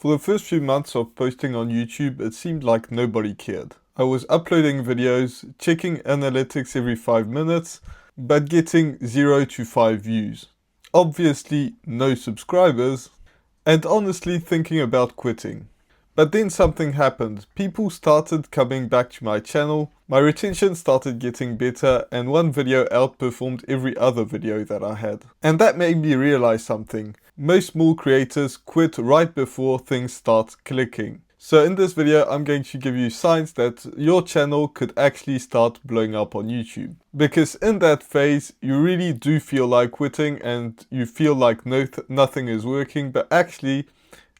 For the first few months of posting on YouTube, it seemed like nobody cared. I was uploading videos, checking analytics every 5 minutes, but getting 0 to 5 views. Obviously, no subscribers, and honestly thinking about quitting. But then something happened. People started coming back to my channel, my retention started getting better, and one video outperformed every other video that I had. And that made me realize something. Most small creators quit right before things start clicking. So in this video, I'm going to give you signs that your channel could actually start blowing up on YouTube. Because in that phase, you really do feel like quitting and you feel like nothing is working, but actually,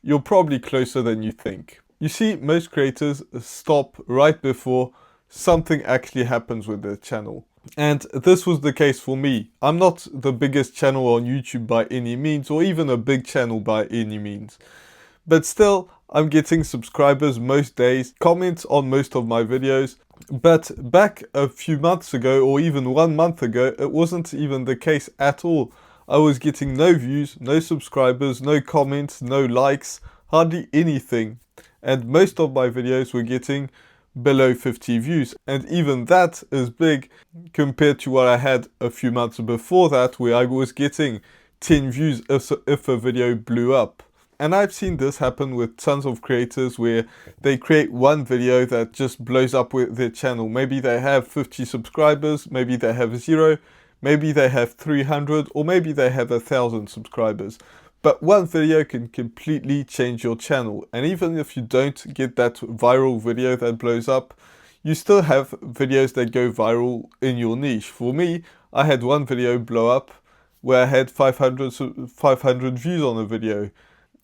you're probably closer than you think. You see, most creators stop right before something actually happens with their channel. And this was the case for me. I'm not the biggest channel on YouTube by any means, or even a big channel by any means. But still, I'm getting subscribers most days, comments on most of my videos. But back a few months ago, or even 1 month ago, it wasn't even the case at all. I was getting no views, no subscribers, no comments, no likes, hardly anything. And most of my videos were getting below 50 views. And even that is big compared to what I had a few months before that, where I was getting 10 views if a video blew up. And I've seen this happen with tons of creators where they create one video that just blows up with their channel. Maybe they have 50 subscribers, maybe they have 0, maybe they have 300, or maybe they have 1,000 subscribers. But one video can completely change your channel. And even if you don't get that viral video that blows up, you still have videos that go viral in your niche. For me, I had one video blow up where I had 500 views on a video.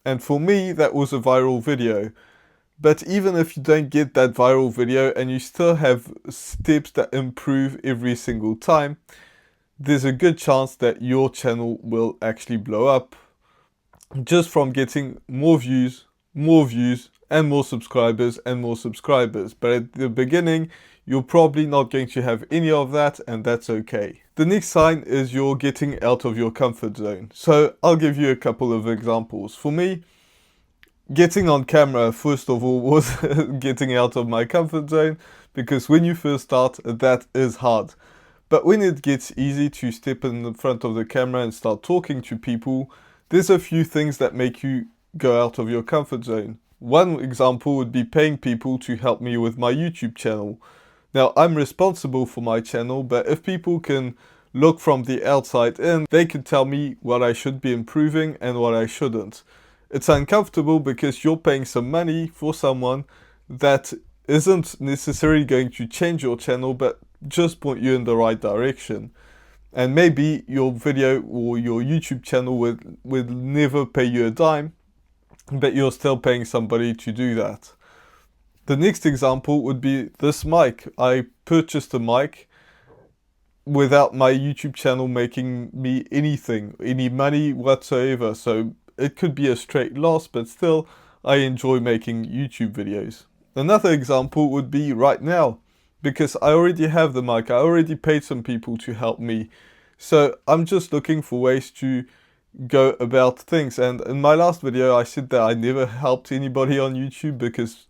And for me, that was a viral video. But even if you don't get that viral video and you still have steps that improve every single time, there's a good chance that your channel will actually blow up just from getting more views, and more subscribers and more subscribers. But at the beginning, you're probably not going to have any of that, and that's okay. The next sign is you're getting out of your comfort zone. So I'll give you a couple of examples. For me, getting on camera, first of all, was getting out of my comfort zone, because when you first start, that is hard. But when it gets easy to step in the front of the camera and start talking to people, there's a few things that make you go out of your comfort zone. One example would be paying people to help me with my YouTube channel. Now, I'm responsible for my channel, but if people can look from the outside in, they can tell me what I should be improving and what I shouldn't. It's uncomfortable because you're paying some money for someone that isn't necessarily going to change your channel, but just point you in the right direction. And maybe your video or your YouTube channel would never pay you a dime, but you're still paying somebody to do that. The next example would be this mic. I purchased a mic without my YouTube channel making me any money whatsoever. So it could be a straight loss, but still I enjoy making YouTube videos. Another example would be right now, because I already have the mic. I already paid some people to help me. So I'm just looking for ways to go about things. And in my last video, I said that I never helped anybody on YouTube because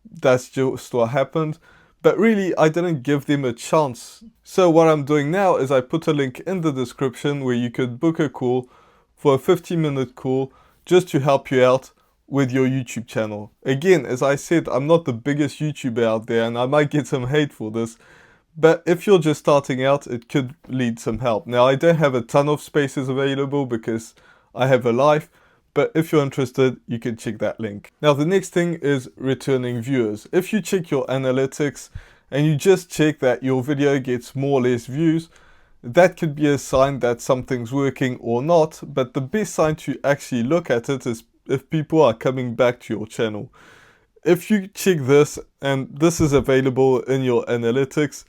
that's just what happened. But really, I didn't give them a chance. So what I'm doing now is I put a link in the description where you could book a call for a 15-minute call just to help you out with your YouTube channel. Again, as I said, I'm not the biggest YouTuber out there and I might get some hate for this. But if you're just starting out, it could lead some help. Now, I don't have a ton of spaces available because I have a life. But if you're interested, you can check that link. Now, the next thing is returning viewers. If you check your analytics and you just check that your video gets more or less views, that could be a sign that something's working or not. But the best sign to actually look at it is if people are coming back to your channel. If you check this, and this is available in your analytics,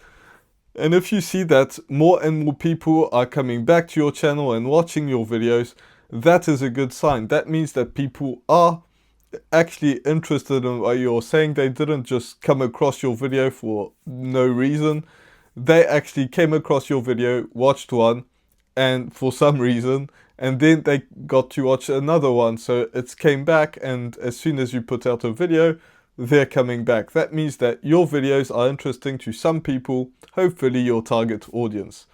and if you see that more and more people are coming back to your channel and watching your videos, that is a good sign. That means that people are actually interested in what you're saying. They didn't just come across your video for no reason. They actually came across your video, watched one, and for some reason and then they got to watch another one. So it's came back, and as soon as you put out a video, they're coming back. That means that your videos are interesting to some people, hopefully your target audience.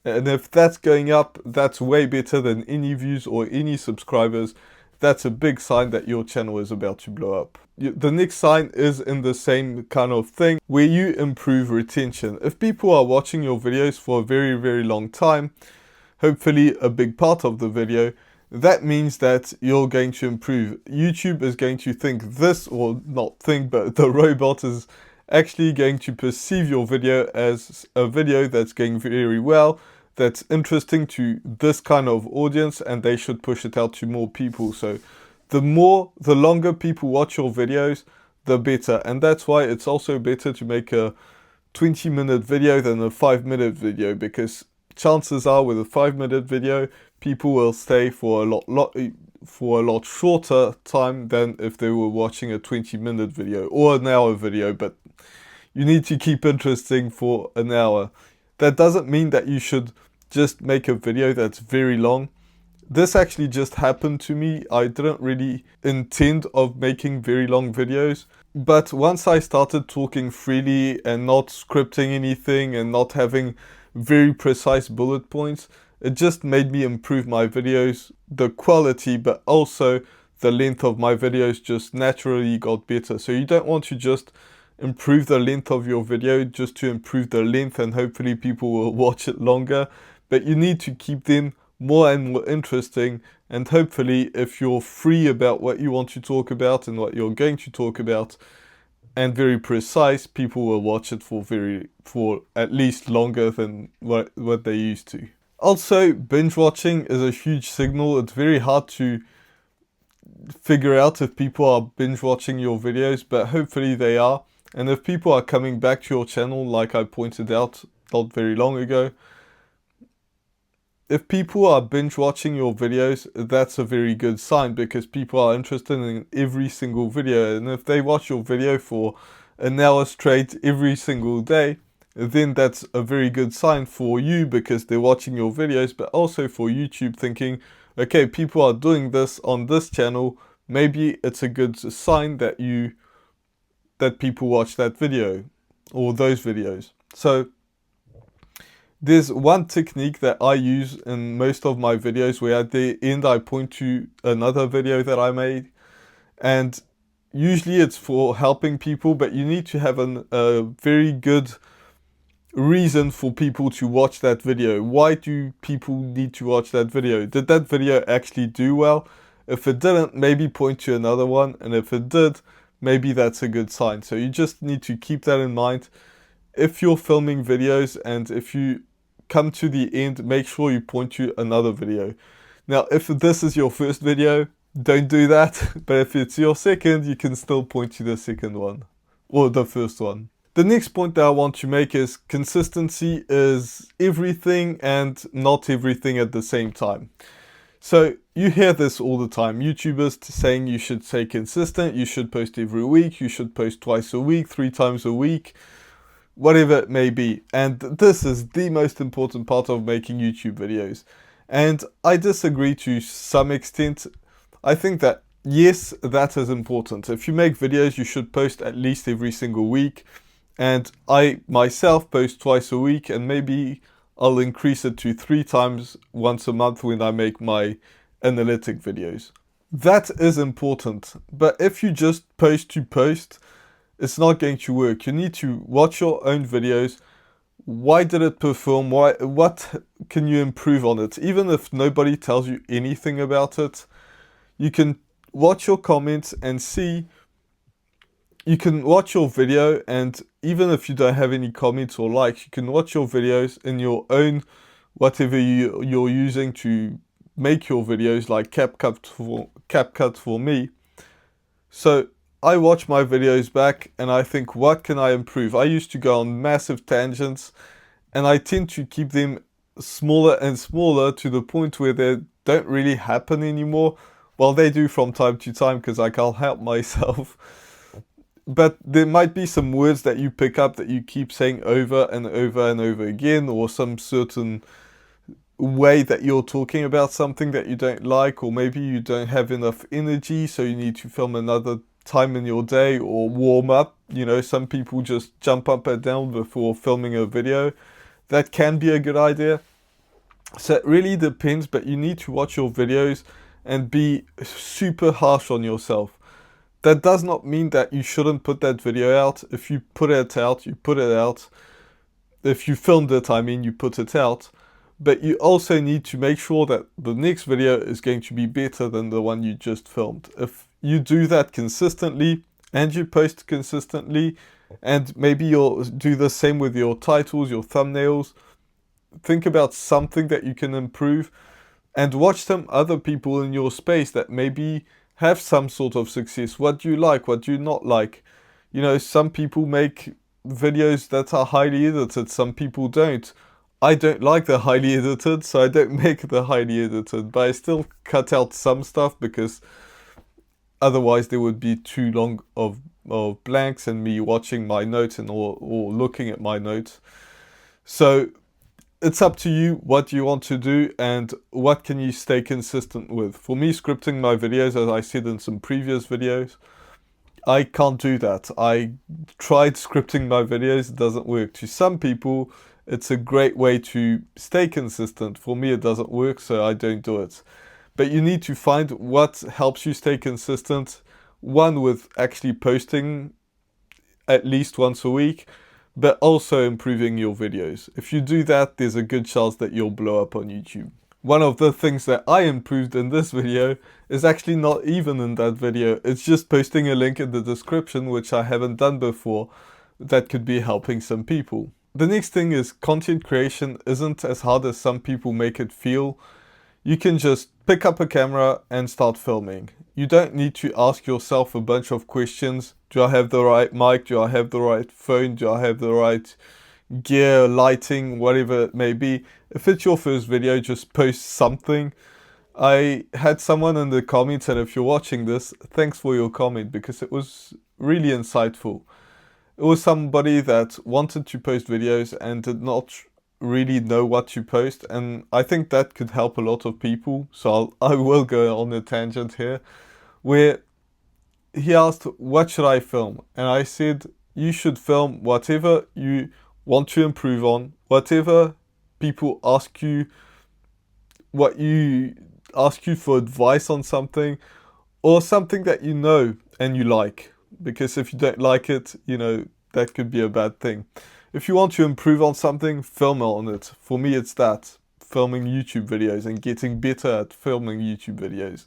And if that's going up, that's way better than any views or any subscribers. That's a big sign that your channel is about to blow up. The next sign is in the same kind of thing, where you improve retention. If people are watching your videos for a very, very long time, hopefully a big part of the video, that means that you're going to improve. YouTube is going to think this, or not think, but the robot is actually going to perceive your video as a video that's going very well, that's interesting to this kind of audience, and they should push it out to more people. So the longer people watch your videos, the better. And that's why it's also better to make a 20-minute video than a 5-minute video, because chances are with a 5-minute video, people will stay for a lot shorter time than if they were watching a 20-minute video or an hour video. But you need to keep interesting for an hour. That doesn't mean that you should just make a video that's very long. This actually just happened to me. I didn't really intend of making very long videos, but once I started talking freely and not scripting anything and not having very precise bullet points, it just made me improve my videos, the quality, but also the length of my videos just naturally got better. So you don't want to just improve the length of your video just to improve the length and hopefully people will watch it longer, but you need to keep them more and more interesting, and hopefully if you're free about what you want to talk about and what you're going to talk about and very precise, people will watch it for at least longer than what they used to. Also, binge watching is a huge signal. It's very hard to figure out if people are binge watching your videos, but hopefully they are. And if people are coming back to your channel, like I pointed out not very long ago, if people are binge watching your videos, that's a very good sign, because people are interested in every single video. And if they watch your video for an hour straight every single day, then that's a very good sign for you, because they're watching your videos, but also for YouTube thinking, okay, people are doing this on this channel, maybe it's a good sign that people watch that video or those videos. So there's one technique that I use in most of my videos, where at the end I point to another video that I made, and usually it's for helping people, but you need to have a very good reason for people to watch that video. Why do people need to watch that video? Did that video actually do well? If it didn't, maybe point to another one, and if it did, maybe that's a good sign. So you just need to keep that in mind. If you're filming videos and if you come to the end, make sure you point to another video. Now, if this is your first video, don't do that. But if it's your second, you can still point to the second one or the first one. The next point that I want to make is consistency is everything and not everything at the same time. So you hear this all the time. YouTubers saying you should stay consistent, you should post every week, you should post twice a week, 3 times a week, whatever it may be. And this is the most important part of making YouTube videos. And I disagree to some extent. I think that, yes, that is important. If you make videos, you should post at least every single week. And I myself post twice a week, and maybe I'll increase it to 3 times once a month when I make my analytic videos. That is important. But if you just post to post, it's not going to work. You need to watch your own videos. Why did it perform? What can you improve on it? Even if nobody tells you anything about it, you can watch your comments and see. You can watch your video, and even if you don't have any comments or likes, you can watch your videos in your own, whatever you're using to make your videos, like CapCut for me. So I watch my videos back and I think, what can I improve? I used to go on massive tangents, and I tend to keep them smaller and smaller to the point where they don't really happen anymore. Well, they do from time to time, because I can't help myself. But there might be some words that you pick up that you keep saying over and over and over again, or some certain way that you're talking about something that you don't like, or maybe you don't have enough energy, so you need to film another time in your day or warm up. You know, some people just jump up and down before filming a video. That can be a good idea. So it really depends, but you need to watch your videos and be super harsh on yourself. That does not mean that you shouldn't put that video out. If you put it out, you put it out. If you filmed it, I mean, you put it out. But you also need to make sure that the next video is going to be better than the one you just filmed. If you do that consistently and you post consistently, and maybe you'll do the same with your titles, your thumbnails, think about something that you can improve and watch some other people in your space that maybe have some sort of success. What do you like? What do you not like? You know, some people make videos that are highly edited, some people don't. I don't like the highly edited, so I don't make the highly edited, but I still cut out some stuff because otherwise there would be too long of blanks and me watching my notes and or looking at my notes. So it's up to you what you want to do and what can you stay consistent with. For me, scripting my videos, as I said in some previous videos, I can't do that. I tried scripting my videos, it doesn't work. To some people, it's a great way to stay consistent. For me, it doesn't work, so I don't do it. But you need to find what helps you stay consistent. One, with actually posting at least once a week, but also improving your videos. If you do that, there's a good chance that you'll blow up on YouTube. One of the things that I improved in this video is actually not even in that video. It's just posting a link in the description, which I haven't done before, that could be helping some people. The next thing is content creation isn't as hard as some people make it feel. You can just pick up a camera and start filming. You don't need to ask yourself a bunch of questions. Do I have the right mic? Do I have the right phone? Do I have the right gear, lighting, whatever it may be? If it's your first video, just post something. I had someone in the comments, and if you're watching this, thanks for your comment because it was really insightful. It was somebody that wanted to post videos and did not really know what to post, and I think that could help a lot of people. So I will go on a tangent here, where he asked, what should I film? And I said, you should film whatever you want to improve on, whatever people ask you, what you ask you for advice on something, or something that you know and you like. Because if you don't like it, you know, that could be a bad thing. If you want to improve on something, film on it. For me, it's that, filming YouTube videos and getting better at filming YouTube videos.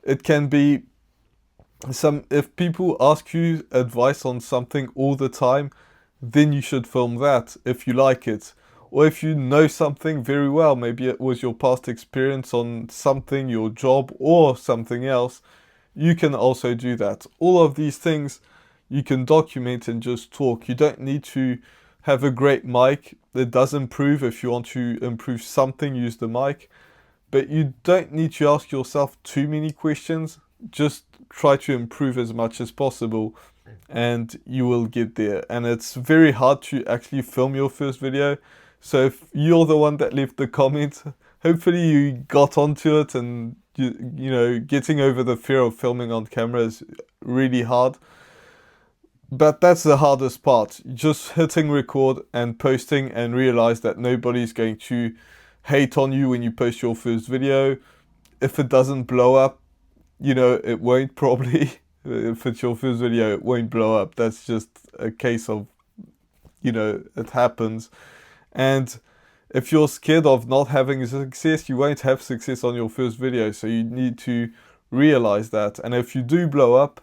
It can be if people ask you advice on something all the time, then you should film that if you like it. Or if you know something very well, maybe it was your past experience on something, your job or something else, you can also do that. All of these things you can document and just talk. You don't need to have a great mic. It does improve. If you want to improve something, use the mic. But you don't need to ask yourself too many questions. Just try to improve as much as possible and you will get there. And it's very hard to actually film your first video. So if you're the one that left the comment, hopefully you got onto it, and you know, getting over the fear of filming on camera is really hard. But that's the hardest part, just hitting record and posting and realize that nobody's going to hate on you when you post your first video. If it doesn't blow up, you know, it won't probably. If it's your first video, it won't blow up. That's just a case of, you know, it happens. And if you're scared of not having success, you won't have success on your first video. So you need to realize that. And if you do blow up,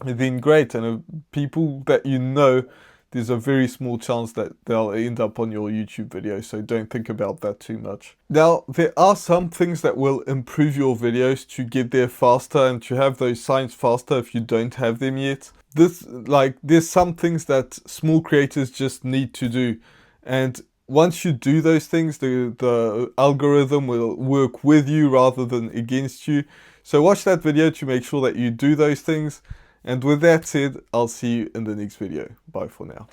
then great. And people that you know, there's a very small chance that they'll end up on your YouTube video. So don't think about that too much. Now, there are some things that will improve your videos to get there faster and to have those signs faster if you don't have them yet. There's some things that small creators just need to do. And once you do those things, the algorithm will work with you rather than against you. So watch that video to make sure that you do those things. And with that said, I'll see you in the next video. Bye for now.